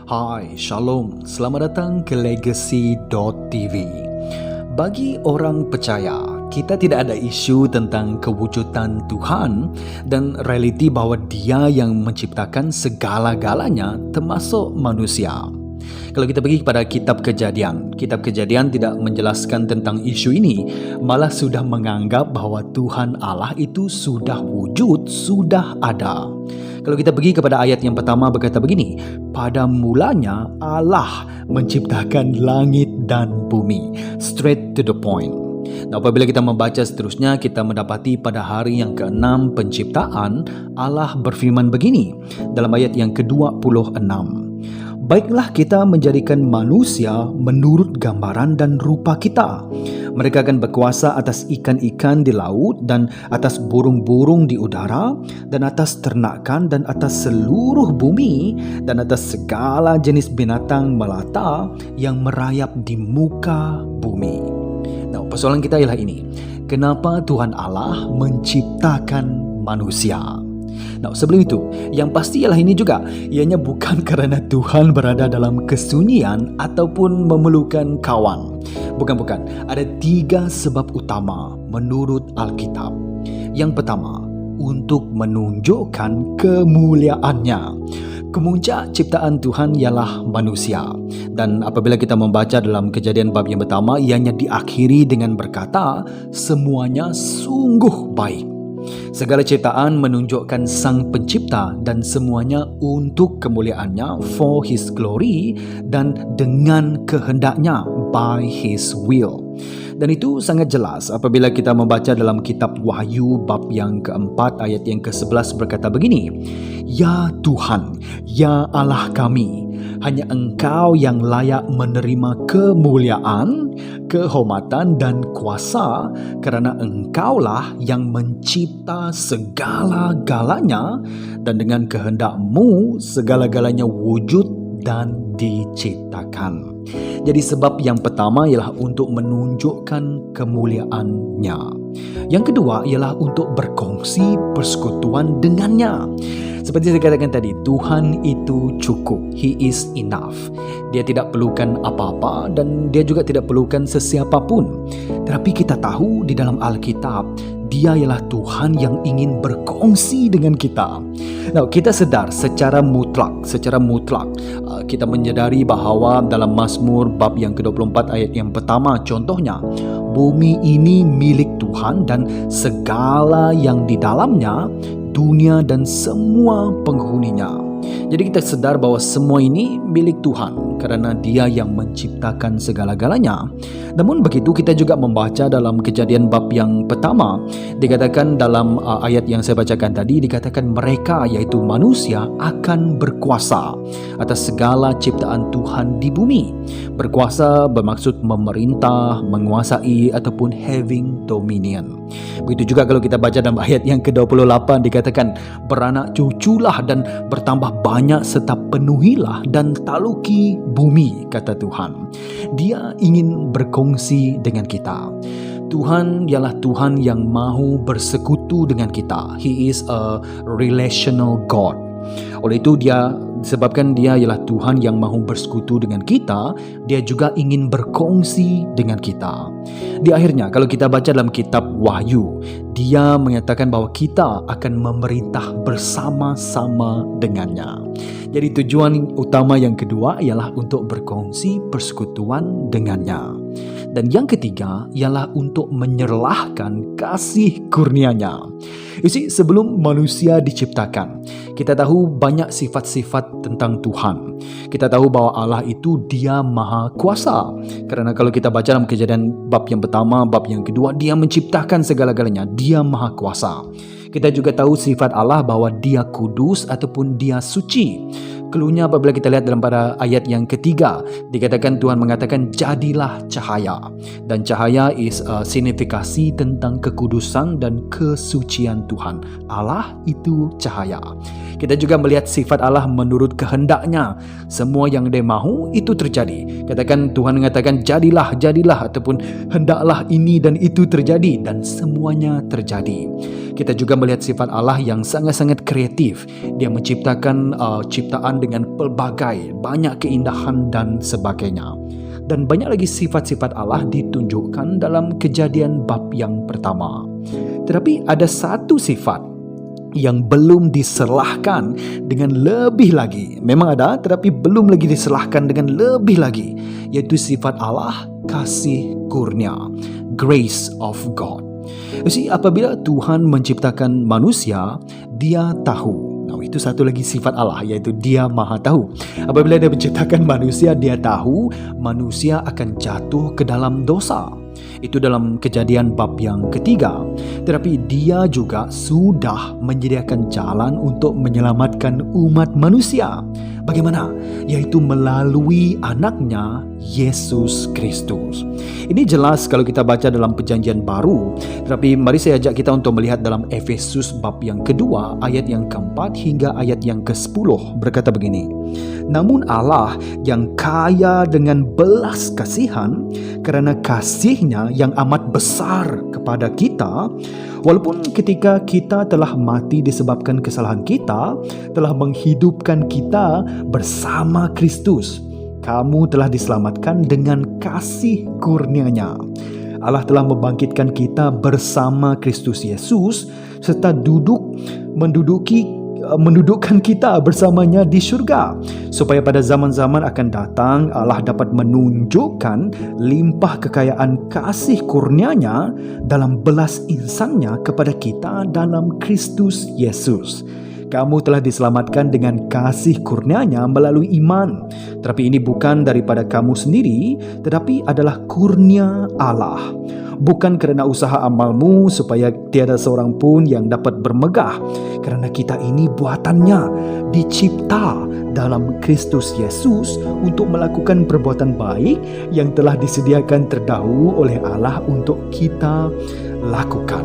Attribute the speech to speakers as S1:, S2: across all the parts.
S1: Hai, Shalom. Selamat datang ke Legacy.tv. Bagi orang percaya, kita tidak ada isu tentang kewujudan Tuhan dan realiti bahwa Dia yang menciptakan segala-galanya termasuk manusia. Kalau kita pergi kepada kitab Kejadian tidak menjelaskan tentang isu ini, malah sudah menganggap bahwa Tuhan Allah itu sudah wujud, sudah ada. Kalau kita pergi kepada ayat yang pertama berkata begini, pada mulanya Allah menciptakan langit dan bumi. Straight to the point. Nah, apabila kita membaca seterusnya, kita mendapati pada hari yang ke-6 penciptaan, Allah berfirman begini dalam ayat yang ke-26. Baiklah kita menjadikan manusia menurut gambaran dan rupa kita. Mereka akan berkuasa atas ikan-ikan di laut dan atas burung-burung di udara dan atas ternakan dan atas seluruh bumi dan atas segala jenis binatang melata yang merayap di muka bumi. Nah, persoalan kita ialah ini. Kenapa Tuhan Allah menciptakan manusia? Nah, sebelum itu, yang pasti ialah ini juga. Ianya bukan kerana Tuhan berada dalam kesunyian ataupun memerlukan kawan. Bukan. Ada 3 sebab utama menurut Alkitab. Yang pertama, untuk menunjukkan kemuliaannya. Kemuncak ciptaan Tuhan ialah manusia. Dan apabila kita membaca dalam Kejadian bab yang pertama, ianya diakhiri dengan berkata, semuanya sungguh baik. Segala ciptaan menunjukkan Sang Pencipta dan semuanya untuk kemuliaannya, for His glory, dan dengan kehendaknya, by His will. Dan itu sangat jelas apabila kita membaca dalam kitab Wahyu bab yang ke-4 ayat yang ke-11 berkata begini, Ya Tuhan, Ya Allah kami, hanya Engkau yang layak menerima kemuliaan, kehormatan dan kuasa, kerana Engkaulah yang mencipta segala-galanya dan dengan kehendak-Mu segala-galanya wujud dan diciptakan. Jadi sebab yang pertama ialah untuk menunjukkan kemuliaannya. Yang kedua ialah untuk berkongsi persekutuan dengannya. Seperti saya katakan tadi, Tuhan itu cukup. He is enough. Dia tidak perlukan apa-apa dan dia juga tidak perlukan sesiapa pun. Tetapi kita tahu di dalam Alkitab, Dia ialah Tuhan yang ingin berkongsi dengan kita. Nah, kita sedar secara mutlak, kita menyadari bahawa dalam Mazmur bab yang ke-24 ayat yang pertama contohnya, bumi ini milik Tuhan dan segala yang di dalamnya, dunia dan semua penghuninya. Jadi kita sedar bahawa semua ini milik Tuhan kerana Dia yang menciptakan segala-galanya. Namun begitu kita juga membaca dalam Kejadian bab yang pertama, dikatakan dalam ayat yang saya bacakan tadi, dikatakan mereka iaitu manusia akan berkuasa atas segala ciptaan Tuhan di bumi. Berkuasa bermaksud memerintah, menguasai ataupun having dominion. Begitu juga kalau kita baca dalam ayat yang ke-28 dikatakan beranak cuculah dan bertambah banyak serta penuhilah dan taluki bumi, kata Tuhan. Dia ingin berkongsi dengan kita. Tuhan ialah Tuhan yang mahu bersekutu dengan kita. He is a relational God. Oleh itu disebabkan Dia ialah Tuhan yang mahu bersekutu dengan kita, Dia juga ingin berkongsi dengan kita. Di akhirnya, kalau kita baca dalam kitab Wahyu, Dia menyatakan bahawa kita akan memerintah bersama-sama dengannya. Jadi tujuan utama yang kedua ialah untuk berkongsi persekutuan dengannya. Dan yang ketiga ialah untuk menyerlahkan kasih kurnia-Nya. You see, sebelum manusia diciptakan, kita tahu banyak sifat-sifat tentang Tuhan. Kita tahu bahawa Allah itu Dia Maha Kuasa. Kerana kalau kita baca dalam Kejadian bab yang pertama, bab yang kedua, Dia menciptakan segala-galanya. Dia Maha Kuasa. Kita juga tahu sifat Allah bahawa Dia kudus ataupun Dia suci. Keluarnya apabila kita lihat dalam pada ayat yang ketiga, dikatakan Tuhan mengatakan jadilah cahaya. Dan cahaya is signifikasi tentang kekudusan dan kesucian Tuhan. Allah itu cahaya. Kita juga melihat sifat Allah menurut kehendaknya. Semua yang Dia mahu itu terjadi. Katakan Tuhan mengatakan jadilah ataupun hendaklah ini dan itu terjadi, dan semuanya terjadi. Kita juga melihat sifat Allah yang sangat-sangat kreatif. Dia menciptakan ciptaan dengan pelbagai banyak keindahan dan sebagainya. Dan banyak lagi sifat-sifat Allah ditunjukkan dalam Kejadian bab yang pertama. Tetapi ada satu sifat yang belum diserlahkan dengan lebih lagi. Memang ada, tetapi belum lagi diserlahkan dengan lebih lagi, yaitu sifat Allah kasih kurnia, grace of God. Jadi apabila Tuhan menciptakan manusia, Dia tahu. Nah, itu satu lagi sifat Allah, yaitu Dia Maha Tahu. Apabila Dia menciptakan manusia, Dia tahu manusia akan jatuh ke dalam dosa. Itu dalam Kejadian bab yang ketiga. Tetapi Dia juga sudah menyediakan jalan untuk menyelamatkan umat manusia. Bagaimana? Yaitu melalui anaknya Yesus Kristus. Ini jelas kalau kita baca dalam Perjanjian Baru. Tetapi mari saya ajak kita untuk melihat dalam Efesus bab yang kedua, ayat yang keempat hingga ayat yang ke-10. Berkata begini, namun Allah yang kaya dengan belas kasihan, karena kasih-Nya yang amat besar kepada kita, walaupun ketika kita telah mati disebabkan kesalahan kita, telah menghidupkan kita bersama Kristus. Kamu telah diselamatkan dengan kasih kurnia-Nya. Allah telah membangkitkan kita bersama Kristus Yesus serta mendudukkan kita bersamanya di syurga, supaya pada zaman-zaman akan datang Allah dapat menunjukkan limpah kekayaan kasih kurnia-Nya dalam belas ihsan-Nya kepada kita dalam Kristus Yesus. Kamu telah diselamatkan dengan kasih kurnia-Nya melalui iman. Tetapi ini bukan daripada kamu sendiri, tetapi adalah kurnia Allah. Bukan kerana usaha amalmu, supaya tiada seorang pun yang dapat bermegah. Kerana kita ini buatan-Nya, dicipta dalam Kristus Yesus untuk melakukan perbuatan baik yang telah disediakan terdahulu oleh Allah untuk kita lakukan.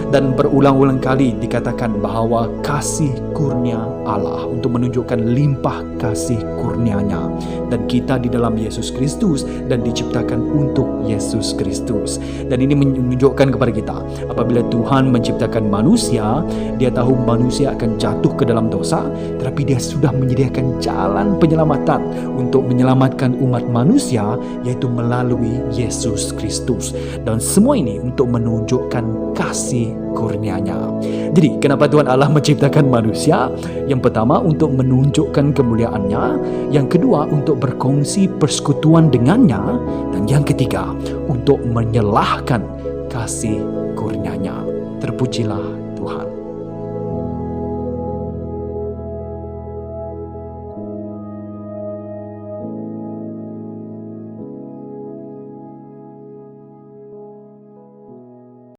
S1: Dan berulang-ulang kali dikatakan bahawa kasih kurnia Allah untuk menunjukkan limpah kasih kurnia-Nya, dan kita di dalam Yesus Kristus dan diciptakan untuk Yesus Kristus. Dan ini menunjukkan kepada kita, apabila Tuhan menciptakan manusia, Dia tahu manusia akan jatuh ke dalam dosa, tetapi Dia sudah menyediakan jalan penyelamatan untuk menyelamatkan umat manusia, yaitu melalui Yesus Kristus. Dan semua ini untuk menunjukkan kasih kurnia-Nya. Jadi kenapa Tuhan Allah menciptakan manusia? Yang pertama untuk menunjukkan kemuliaan-Nya, yang kedua untuk berkongsi persekutuan dengan-Nya, dan yang ketiga untuk menyelahkan kasih kurnia-Nya. Terpujilah